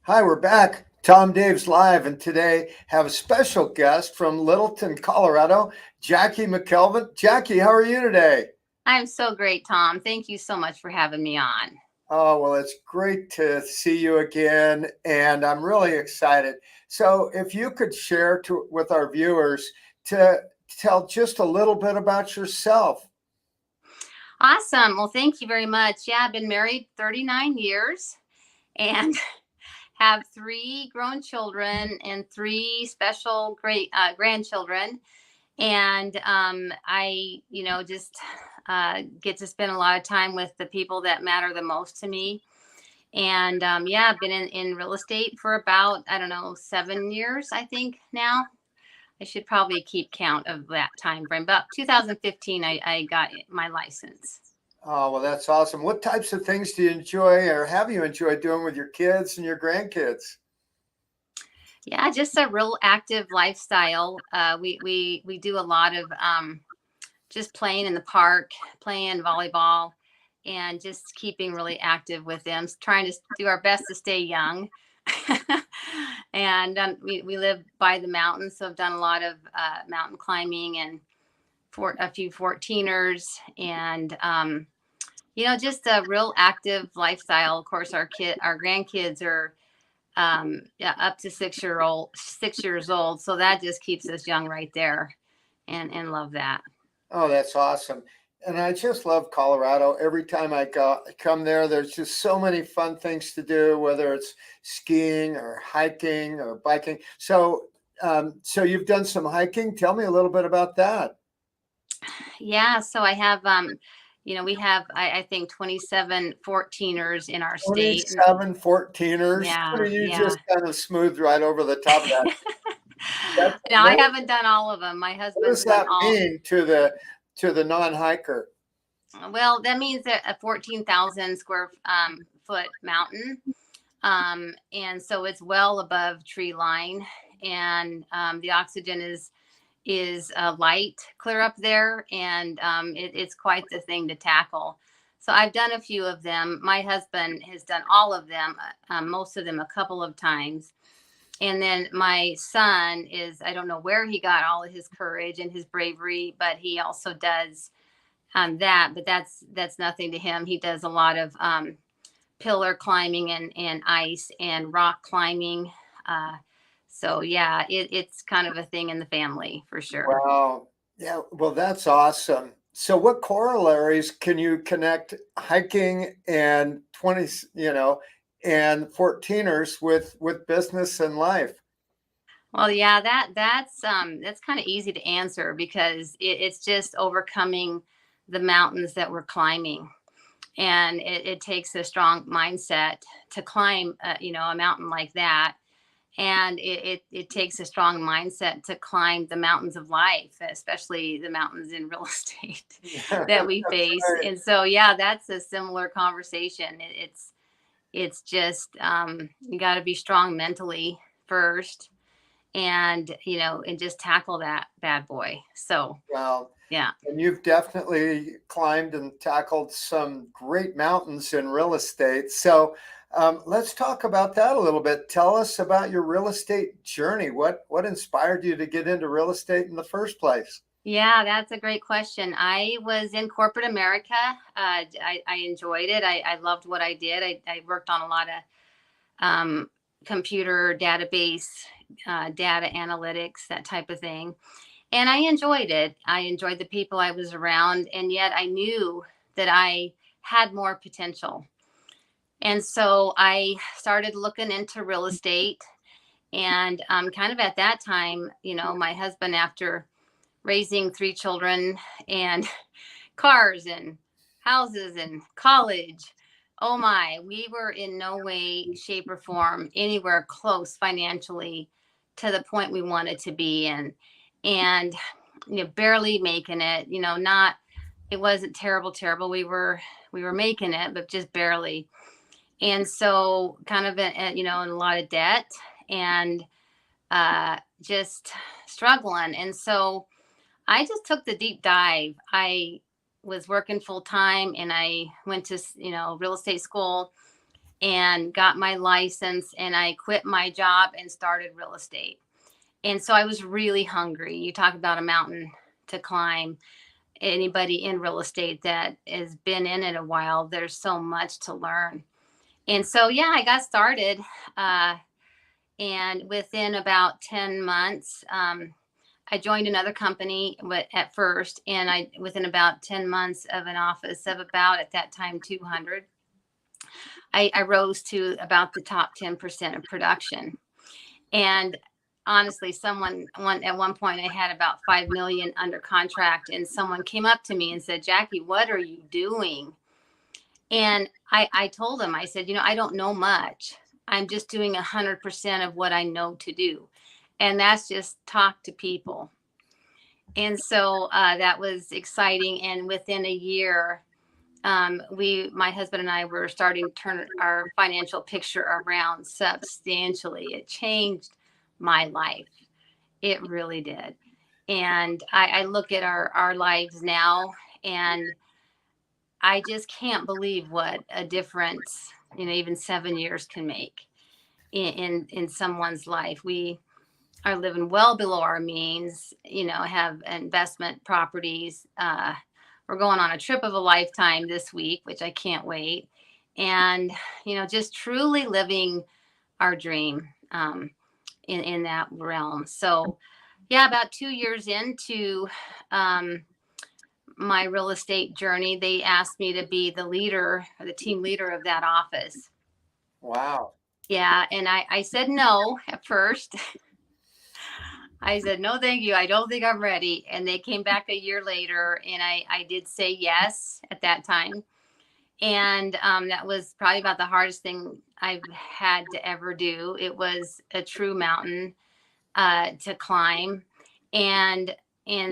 Hi, we're back. Tom Dave's live, and today have a special guest from Littleton, Colorado, Jackie McKelvin. Jackie, how are you today? I'm so great, Tom. Thank you so much for having me on. Oh, well, it's great to see you again, and I'm really excited. So, if you could share with our viewers to tell just a little bit about yourself. Awesome. Well, thank you very much. Yeah, I've been married 39 years and have three grown children and three special great grandchildren. And I get to spend a lot of time with the people that matter the most to me. And yeah, I've been in real estate for about, I don't know, 7 years, I think now. I should probably keep count of that time frame. About 2015, I got my license. Oh, well, that's awesome. What types of things do you enjoy or have you enjoyed doing with your kids and your grandkids? Yeah, just a real active lifestyle. We do a lot of just playing in the park, playing volleyball, and just keeping really active with them. Trying to do our best to stay young. And we live by the mountains, so I've done a lot of mountain climbing and for a few 14ers and just a real active lifestyle. Of course, our grandkids are yeah, up to 6 years old. So that just keeps us young right there, and love that. Oh, that's awesome. And I just love Colorado. Every time come there, there's just so many fun things to do, whether it's skiing or hiking or biking. So you've done some hiking. Tell me a little bit about that. Yeah, so I have we have I think 27 14ers in our state. 27 14ers. Yeah, You yeah. just kind of smoothed right over the top of that. That's, Now I haven't done all of them. My what husband's does done that all. mean to the non-hiker? Well, that means that a 14,000 square foot mountain. And so it's well above tree line, and the oxygen is light clear up there, and it's quite the thing to tackle. So I've done a few of them. My husband has done all of them, most of them a couple of times. And then my son is, I don't know where he got all of his courage and his bravery, but he also does that. But that's nothing to him. He does a lot of pillar climbing and ice and rock climbing. Uh, so yeah, it's kind of a thing in the family for sure. Wow. Yeah, well, that's awesome. So what corollaries can you connect hiking and 20, and 14ers with business and life? Well, yeah, that's kind of easy to answer because it's just overcoming the mountains that we're climbing, and it takes a strong mindset to climb, a mountain like that. And it takes a strong mindset to climb the mountains of life, especially the mountains in real estate Yeah, that we that's face. right. And so, yeah, that's a similar conversation. It's just you got to be strong mentally first, and and just tackle that bad boy. So, Well, yeah. and you've definitely climbed and tackled some great mountains in real estate. So let's talk about that a little bit. Tell us about your real estate journey. What inspired you to get into real estate in the first place? Yeah, that's a great question. I was in corporate America. I enjoyed it. I loved what I did. I worked on a lot of computer database, data analytics, that type of thing. And I enjoyed it. I enjoyed the people I was around. And yet I knew that I had more potential. And so I started looking into real estate. And kind of at that time, my husband, after raising three children and cars and houses and college. Oh my, we were in no way, shape, or form anywhere close financially to the point we wanted to be in. And barely making it, not it wasn't terrible, terrible. We were making it, but just barely. And so kind of in a lot of debt and just struggling. And so I just took the deep dive. I was working full time and I went to, real estate school, and got my license, and I quit my job and started real estate. And so I was really hungry. You talk about a mountain to climb. Anybody in real estate that has been in it a while, there's so much to learn. And so, yeah, I got started. Uh, and within about 10 months, I joined another company at first. And within about 10 months of an office of about, at that time, 200, I rose to about the top 10% of production. And honestly, at one point, I had about 5 million under contract, and someone came up to me and said, "Jackie, what are you doing?" And I told him, I said, I don't know much. I'm just doing 100% of what I know to do. And that's just talk to people. And so that was exciting. And within a year, my husband and I were starting to turn our financial picture around substantially. It changed my life. It really did. And I look at our lives now, and I just can't believe what a difference, even 7 years can make in someone's life. We are living well below our means, have investment properties. We're going on a trip of a lifetime this week, which I can't wait. And, just truly living our dream in that realm. So, yeah, about 2 years into my real estate journey, they asked me to be the leader, or the team leader of that office. Wow. Yeah. And I said no at first. I said, no, thank you. I don't think I'm ready. And they came back a year later, and I did say yes at that time. And that was probably about the hardest thing I've had to ever do. It was a true mountain to climb. And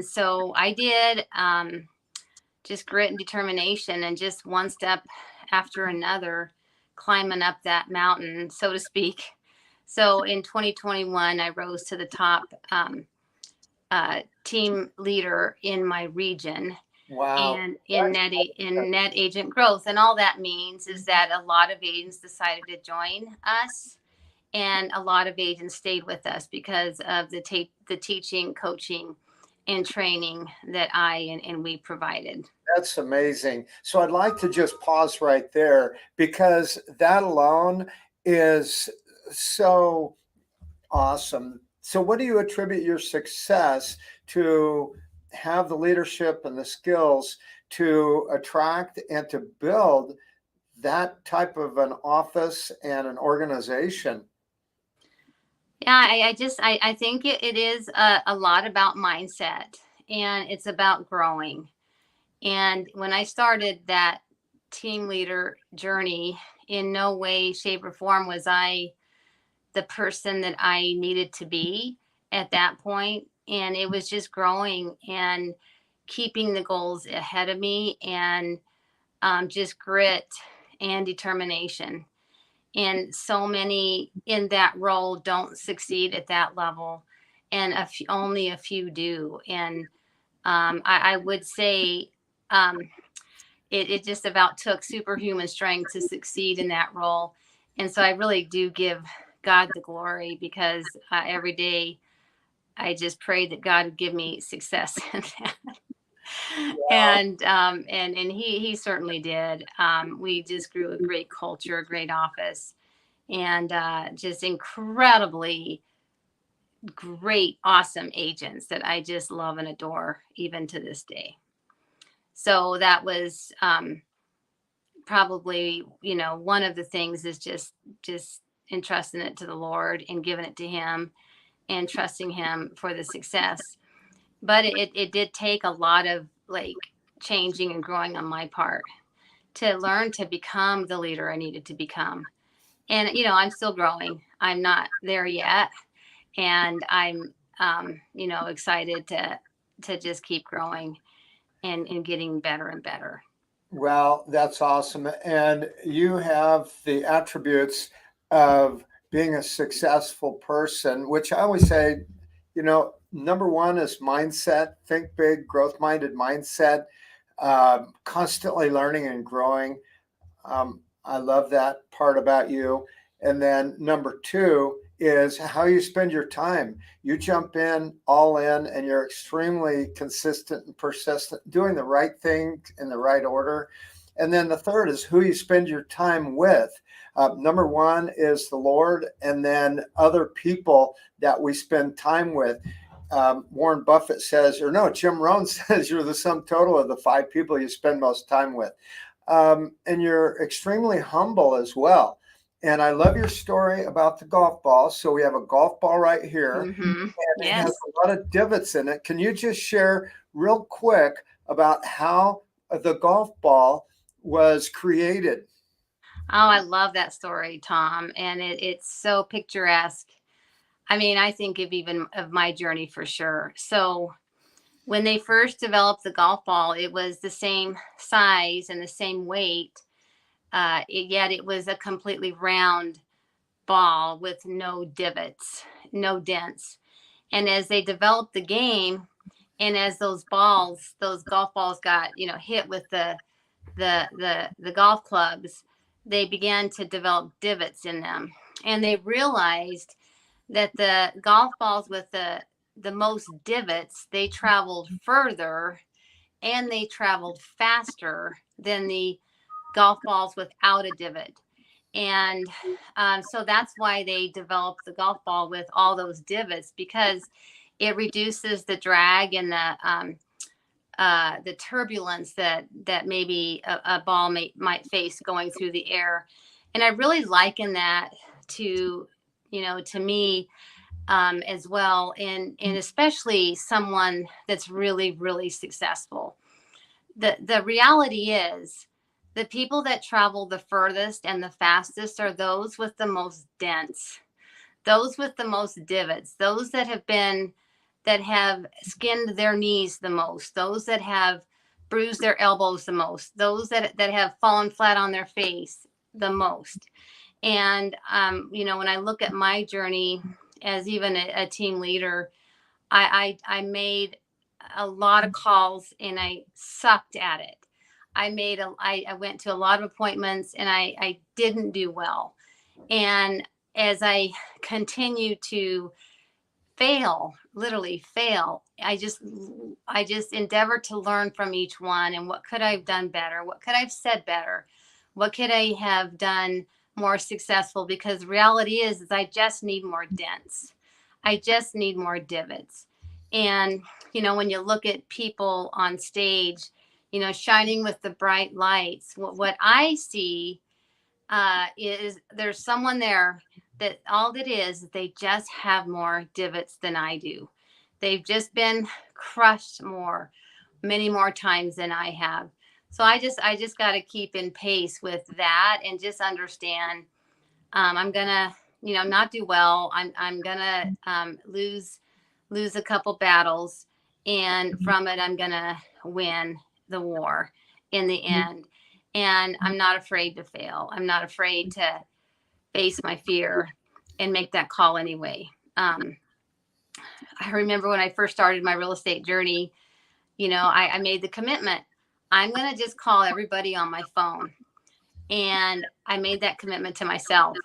so I did. Just grit and determination, and just one step after another, climbing up that mountain, so to speak. So in 2021, I rose to the top team leader in my region. Wow. And in net agent growth. And all that means is that a lot of agents decided to join us, and a lot of agents stayed with us because of the teaching, coaching, and training that and we provided. That's amazing. So I'd like to just pause right there, because that alone is so awesome. So what do you attribute your success to have the leadership and the skills to attract and to build that type of an office and an organization? Yeah, I think it is a lot about mindset, and it's about growing. And when I started that team leader journey, in no way, shape, or form was I the person that I needed to be at that point. And it was just growing and keeping the goals ahead of me, and just grit and determination. And so many in that role don't succeed at that level, and only a few do. And I would say it just about took superhuman strength to succeed in that role. And so I really do give God the glory, because every day I just pray that God would give me success in that. And he certainly did. We just grew a great culture, a great office, and just incredibly great, awesome agents that I just love and adore even to this day. So that was probably, one of the things is just entrusting it to the Lord and giving it to him and trusting him for the success. But it did take a lot of changing and growing on my part to learn to become the leader I needed to become. And I'm still growing. I'm not there yet, and I'm excited to just keep growing and getting better and better. Well, that's awesome. And you have the attributes of being a successful person, which I always say, number one is mindset, think big, growth minded mindset, constantly learning and growing. I love that part about you. And then number two is how you spend your time. You jump in all in and you're extremely consistent and persistent, doing the right thing in the right order. And then the third is who you spend your time with. Number one is the Lord, and then other people that we spend time with. Warren Buffett says, or no, Jim Rohn says, you're the sum total of the 5 people you spend most time with. And you're extremely humble as well. And I love your story about the golf ball. So we have a golf ball right here, Mm-hmm. and it has Yes. a lot of divots in it. Can you just share real quick about how the golf ball was created? Oh, I love that story, Tom. And it's so picturesque. I mean, I think of even of my journey for sure. So when they first developed the golf ball, it was the same size and the same weight. Yet it was a completely round ball with no divots, no dents. And as they developed the game, and as those golf balls got, hit with the golf clubs, they began to develop divots in them. And they realized that the golf balls with the most divots, they traveled further and they traveled faster than the golf balls without a divot. And so that's why they developed the golf ball with all those divots, because it reduces the drag and the turbulence that maybe a ball might face going through the air. And I really liken that to, to me, as well, and especially someone that's really, really successful. The reality is, the people that travel the furthest and the fastest are those with the most dents, those with the most divots, those that have skinned their knees the most, those that have bruised their elbows the most, those that have fallen flat on their face the most. And when I look at my journey as even a team leader, I made a lot of calls and I sucked at it. I went to a lot of appointments and I didn't do well. And as I continued to fail, literally fail, I just endeavored to learn from each one, and what could I have done better? What could I have said better? What could I have done more successful? Because the reality is I just need more dents. I just need more divots. And, when you look at people on stage, shining with the bright lights, what I see is there's someone there that all it is, they just have more divots than I do. They've just been crushed many more times than I have. So I just got to keep in pace with that and just understand, I'm gonna, not do well. I'm gonna lose a couple battles, and from it, I'm gonna win the war in the end. And I'm not afraid to fail. I'm not afraid to face my fear and make that call anyway. I remember when I first started my real estate journey, I made the commitment. I'm going to just call everybody on my phone. And I made that commitment to myself.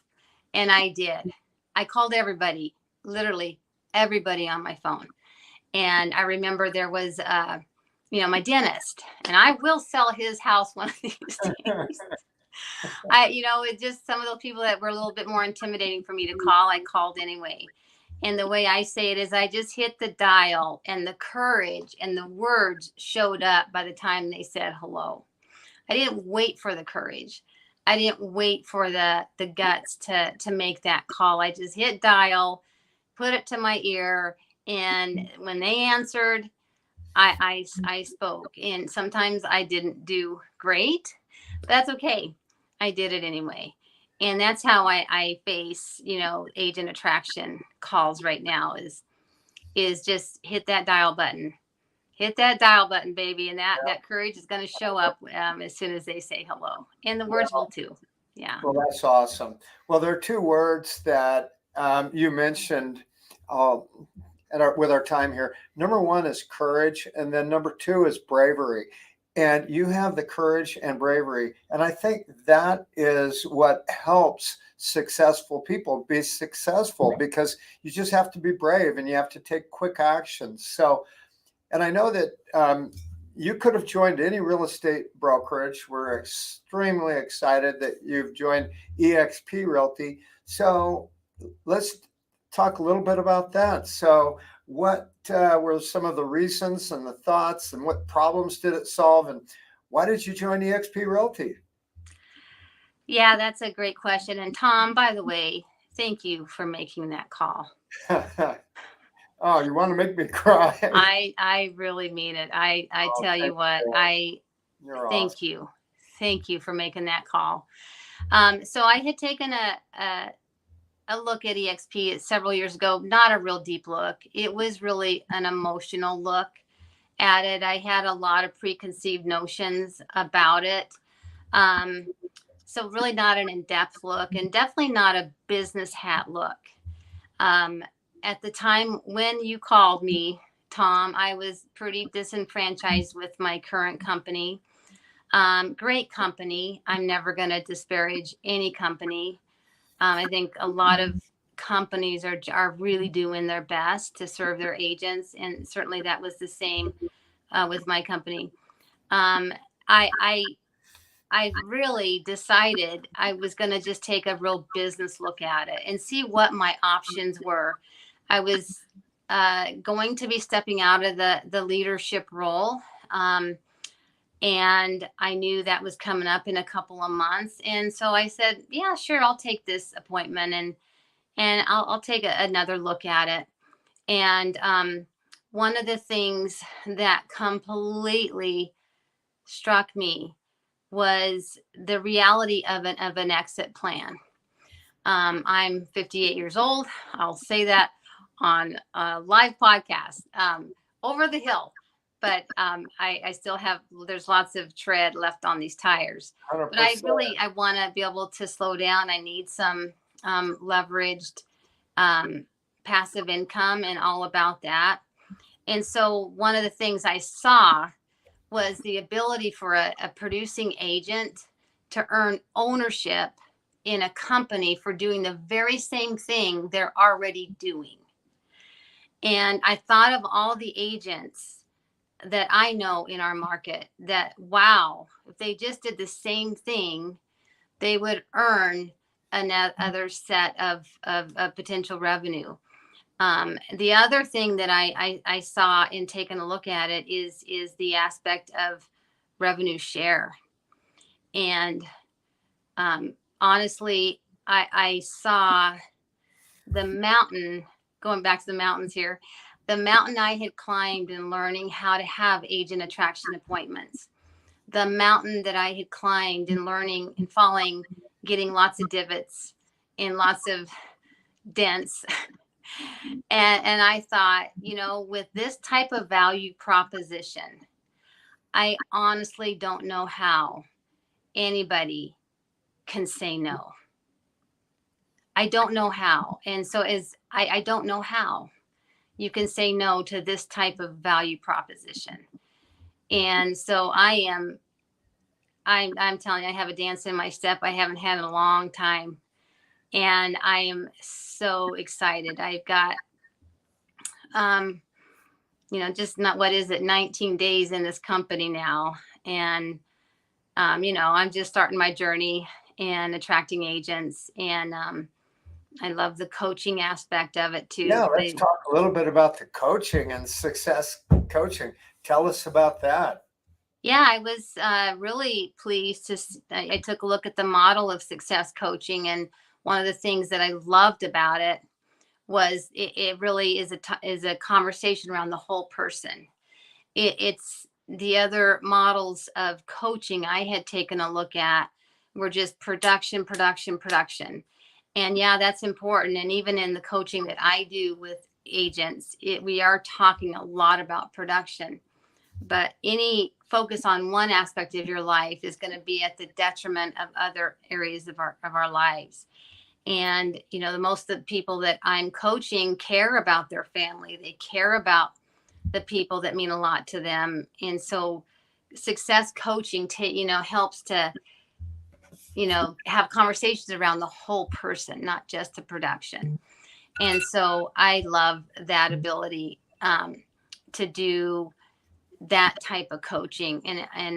And I did. I called everybody, literally everybody on my phone. And I remember there was, my dentist, and I will sell his house one of these days. It just some of those people that were a little bit more intimidating for me to call, I called anyway. And the way I say it is I just hit the dial, and the courage and the words showed up by the time they said hello. I didn't wait for the courage. I didn't wait for the guts to make that call. I just hit dial, put it to my ear, and when they answered, I spoke. And sometimes I didn't do great, but that's okay. I did it anyway. And that's how I face, agent attraction calls right now is just hit that dial button. Hit that dial button, baby. And that courage is going to show up as soon as they say hello. And the words will too. Yeah. Well, that's awesome. Well, there are 2 words that you mentioned with our time here. Number one is courage, and then number 2 is bravery. and you have the courage and bravery. And I think that is what helps successful people be successful, because you just have to be brave and you have to take quick actions. So, and I know that you could have joined any real estate brokerage. We're extremely excited that you've joined eXp Realty. So let's talk a little bit about that. So what were some of the reasons and the thoughts, and what problems did it solve, and why did you join eXp Realty? Yeah, that's a great question. And Tom, by the way, thank you for making that call. Oh, you want to make me cry? I really mean it. I Oh, tell you what, you're awesome. thank you. Thank you for making that call. So I had taken a look at EXP several years ago, not a real deep look. It was really an emotional look at it. I had a lot of preconceived notions about it. So really not an in-depth look, and definitely not a business hat look. Um, at the time when you called me, Tom, I was pretty disenfranchised with my current company. Great company. I'm never going to disparage any company. I think a lot of companies are really doing their best to serve their agents, and certainly that was the same with my company. Um, I, I I really decided I was going to just take a real business look at it and see what my options were. I was going to be stepping out of the leadership role. And I knew that was coming up in a couple of months. And so I said, yeah, sure, I'll take this appointment, and I'll take another look at it. And one of the things that completely struck me was the reality of an exit plan. I'm 58 years old. I'll say that on a live podcast, over the hill. But I still have, there's lots of tread left on these tires. But 100%. I want to be able to slow down. I need some leveraged passive income and all about that. And so one of the things I saw was the ability for a producing agent to earn ownership in a company for doing the very same thing they're already doing. And I thought of all the agents that I know in our market that, wow, if they just did the same thing, they would earn another set of potential revenue. The other thing that I saw in taking a look at it is the aspect of revenue share. And honestly, I saw the mountain, going back to the mountains here, the mountain I had climbed in learning how to have agent attraction appointments, the mountain that I had climbed in learning and falling, getting lots of divots and lots of dents. And I thought, with this type of value proposition, I honestly don't know how anybody can say no. I don't know how. And so I don't know how you can say no to this type of value proposition. And so I'm telling you, I have a dance in my step I haven't had in a long time. And I am so excited. I've got just not, what is it, 19 days in this company now. And, I'm just starting my journey and attracting agents. And I love the coaching aspect of it too. Yeah, let's talk a little bit about the coaching and success coaching. Tell us about that. Yeah, I was really pleased I took a look at the model of success coaching. And one of the things that I loved about it was it really is a conversation around the whole person. It's the other models of coaching I had taken a look at were just production, production, production. And yeah, that's important. And even in the coaching that I do with agents, we are talking a lot about production. But any focus on one aspect of your life is going to be at the detriment of other areas of our lives. And the most of the people that I'm coaching care about their family. They care about the people that mean a lot to them. And so success coaching helps to, have conversations around the whole person, not just the production. And so I love that ability to do that type of coaching and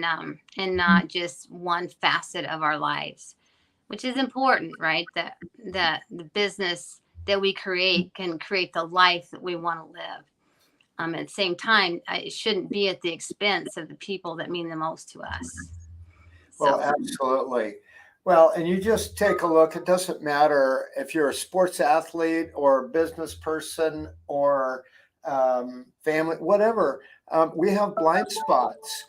not just one facet of our lives, which is important, right? That the business that we create can create the life that we want to live. At the same time, it shouldn't be at the expense of the people that mean the most to us. Well, So, absolutely. Well, and you just take a look. It doesn't matter if you're a sports athlete or a business person or family, whatever. We have blind spots.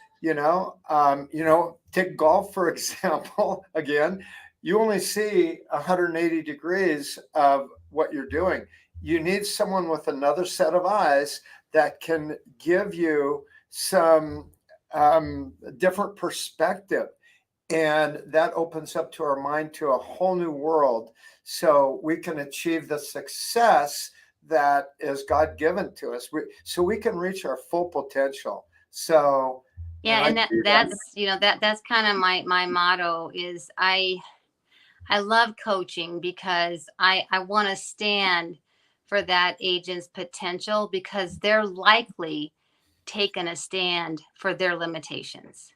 Take golf for example. Again, you only see 180 degrees of what you're doing. You need someone with another set of eyes that can give you some different perspective. And that opens up to our mind to a whole new world. So we can achieve the success that is God given to us. So we can reach our full potential. So, yeah, and that's kind of my motto is I love coaching because I want to stand for that agent's potential because they're likely taking a stand for their limitations.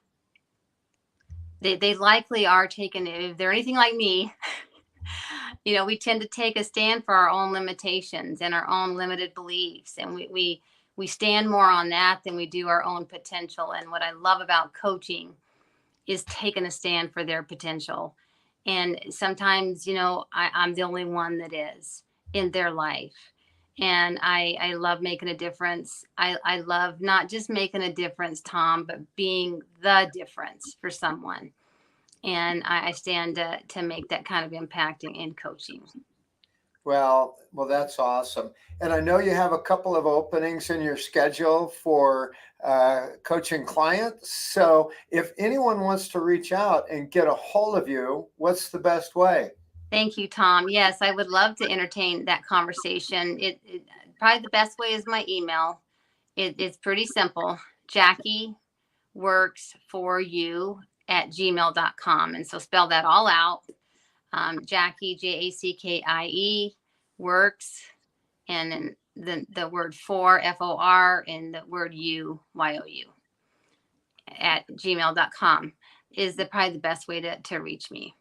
They likely are taking, if they're anything like me, we tend to take a stand for our own limitations and our own limited beliefs. And we stand more on that than we do our own potential. And what I love about coaching is taking a stand for their potential. And sometimes, I'm the only one that is in their life. And I love making a difference. I love not just making a difference, Tom, but being the difference for someone. And I stand to make that kind of impact in coaching. Well, that's awesome. And I know you have a couple of openings in your schedule for coaching clients. So if anyone wants to reach out and get a hold of you, what's the best way? Thank you, Tom. Yes, I would love to entertain that conversation. It probably the best way is my email. It's pretty simple. Jackie works for you at gmail.com. And so spell that all out. Jackie, Jackie, works, and then the word for, FOR, and the word you, YOU, at gmail.com is probably the best way to reach me.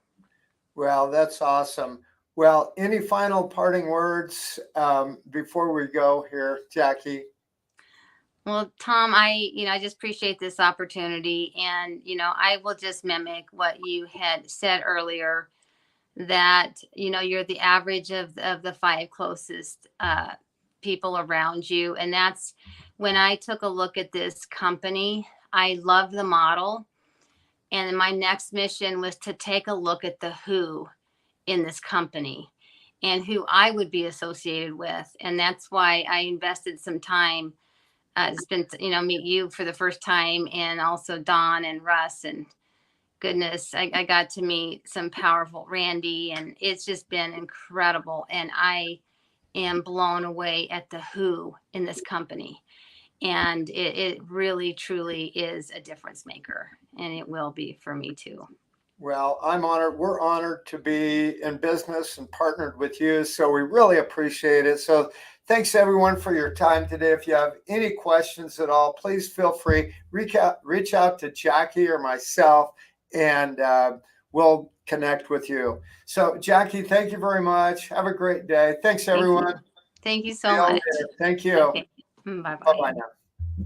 Well, that's awesome. Well, any final parting words before we go here, Jackie? Well, Tom, I just appreciate this opportunity, and I will just mimic what you had said earlier, that you're the average of the 5 closest people around you. And that's when I took a look at this company. I love the model, and my next mission was to take a look at the who in this company and who I would be associated with. And that's why I invested some time meet you for the first time, and also Don and Russ, and goodness, I got to meet some powerful Randy, and it's just been incredible. And I am blown away at the who in this company. And it really, truly is a difference maker. And it will be for me too. Well, I'm honored. We're honored to be in business and partnered with you. So we really appreciate it. So thanks everyone for your time today. If you have any questions at all, please feel free, reach out to Jackie or myself, and we'll connect with you. So Jackie, thank you very much. Have a great day. Thanks everyone. Thank you so much. Thank you. Okay. Bye-bye. Bye-bye now.